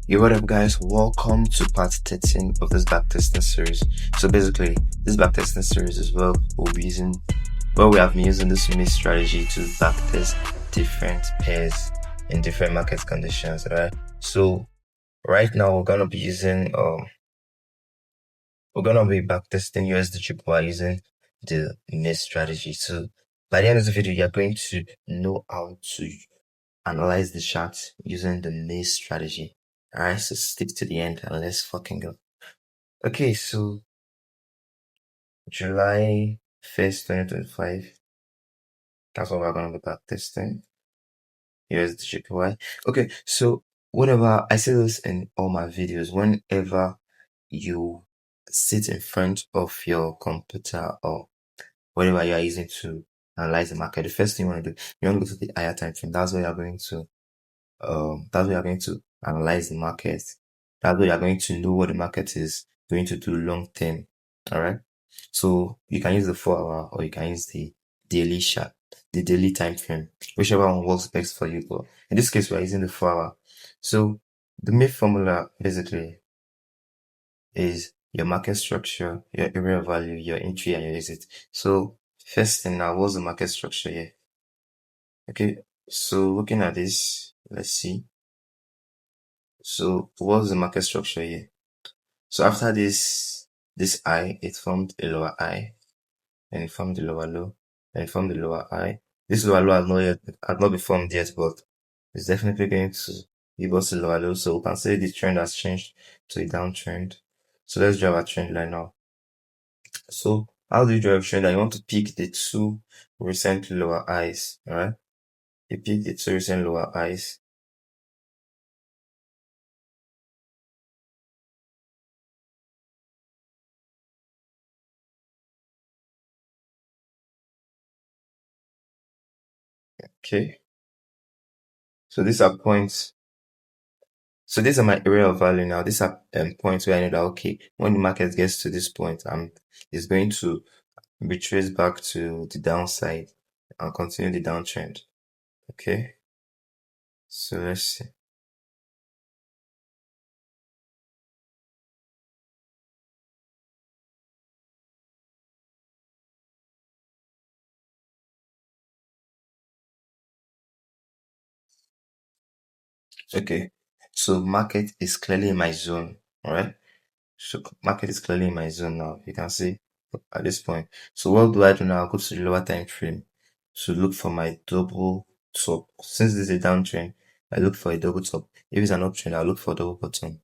Yo, what up guys, welcome to part 13 of this backtesting series. So basically, this backtesting series is where we have been using this MAEE strategy to backtest different pairs in different market conditions, right? So right now we're gonna be backtesting USD JPY using the MAEE strategy. So by the end of the video, you're going to know how to analyze the chart using the MAEE strategy. Alright, so stick to the end and let's fucking go. Okay, so July 1st, 2025. That's what we're gonna be backtesting. Here's the JPY. Okay, so whenever I say this in all my videos, whenever you sit in front of your computer or whatever you are using to analyze the market, the first thing you want to do, you want to go to the higher time frame. That's where you're going to analyze the market. That's where you're going to know what the market is going to do long term. All right. So you can use the 4 hour or you can use the daily chart, the daily time frame, whichever one works best for you. But in this case, we're using the 4 hour. So the main formula basically is your market structure, your area of value, your entry, and your exit. So first thing now, what's the market structure here? Okay, so looking at this, let's see. So what's the market structure here? So after this high, it formed a lower high, and it formed the lower low, and it formed the lower high. This lower low has not been formed yet, but it's definitely going to give us a lower low. So we can say the trend has changed to a downtrend. So let's draw a trend line now. So how do you draw a trend line? You want to pick the two recent lower highs, alright? You pick the two recent lower highs. Okay. So these are points. So these are my area of value now. These are points where I know that, okay, when the market gets to this point, it's going to retrace back to the downside and continue the downtrend. Okay. So let's see. Okay. So market is clearly in my zone. All right. So market is clearly in my zone now. You can see at this point. So what do I do now? I'll go to the lower time frame to look for my double top. Since this is a downtrend, I look for a double top. If it's an uptrend, I'll look for double bottom.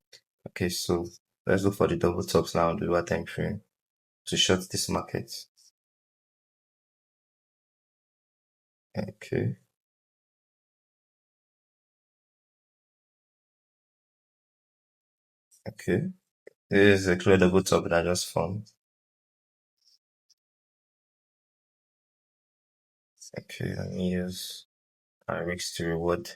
Okay, so let's look for the double tops now on the lower time frame to short this market. Okay. Okay. This is a clear double top that I just formed. Okay, let me use risk to reward.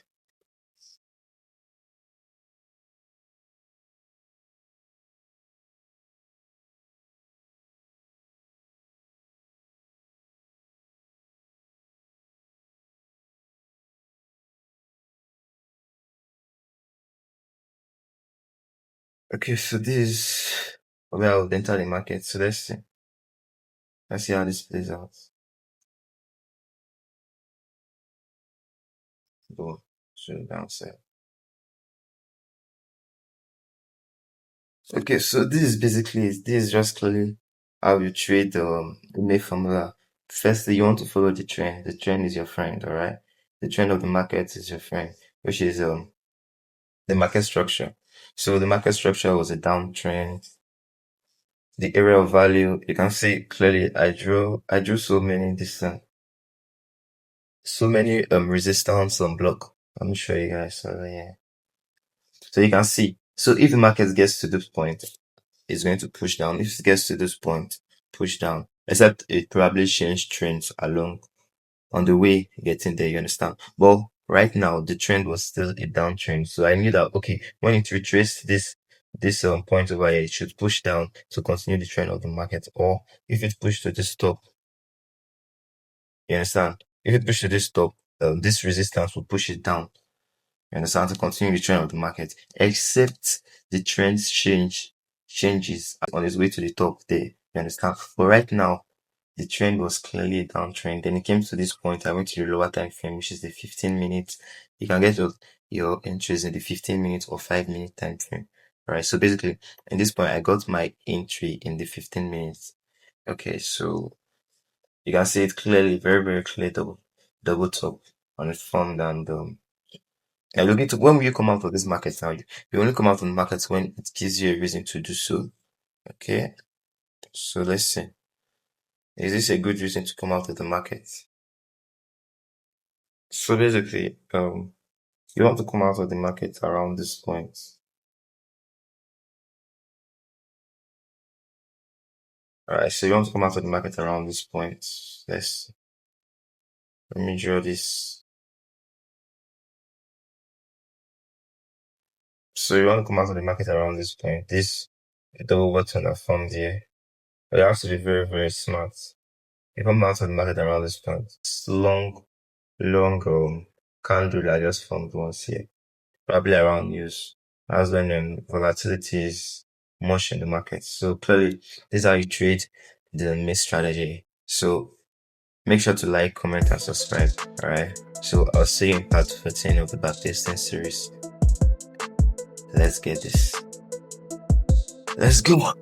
Okay, so this where I would enter the market. So let's see. Let's see how this plays out. Go to the downside. Okay, so this is just clearly how you trade the main formula. Firstly, you want to follow the trend. The trend is your friend, all right? The trend of the market is your friend, which is the market structure. So the market structure was a downtrend. The area of value, you can see clearly. I drew so many resistance on block. Let me show you guys. So yeah, so you can see. So if the market gets to this point, it's going to push down. If it gets to this point, push down. Except it probably changed trends along on the way getting there, you understand? But right now the trend was still a downtrend. So I knew that, okay, when it retraced this point over here, it should push down to continue the trend of the market. Or if it pushed to this top, you understand? If it pushed to this top, this resistance will push it down. You understand? To continue the trend of the market, except the trend changes on its way to the top there. You understand? But right now, the trend was clearly a downtrend. Then it came to this point. I went to the lower time frame, which is the 15 minutes. You can get your entries in the 15 minutes or 5 minute time frame. Alright, so basically, in this point, I got my entry in the 15 minutes. Okay, so you can see it clearly, very, very clear double top on it formed. And now looking to, when will you come out of this market now? You only come out of the market when it gives you a reason to do so. Okay, so let's see. Is this a good reason to come out of the market? So basically, you want to come out of the market around this point. Alright, so you want to come out of the market around this point. Let me draw this. So you want to come out of the market around this point. This double bottom that formed here. But you have to be very, very smart. You come out of the market around this point. It's long candle I just formed once here. Probably around news. That's when volatility is much in the market. So clearly, this is how you trade the missed strategy. So make sure to like, comment, and subscribe. Alright. So I'll see you in part 14 of the backtesting series. Let's get this. Let's go.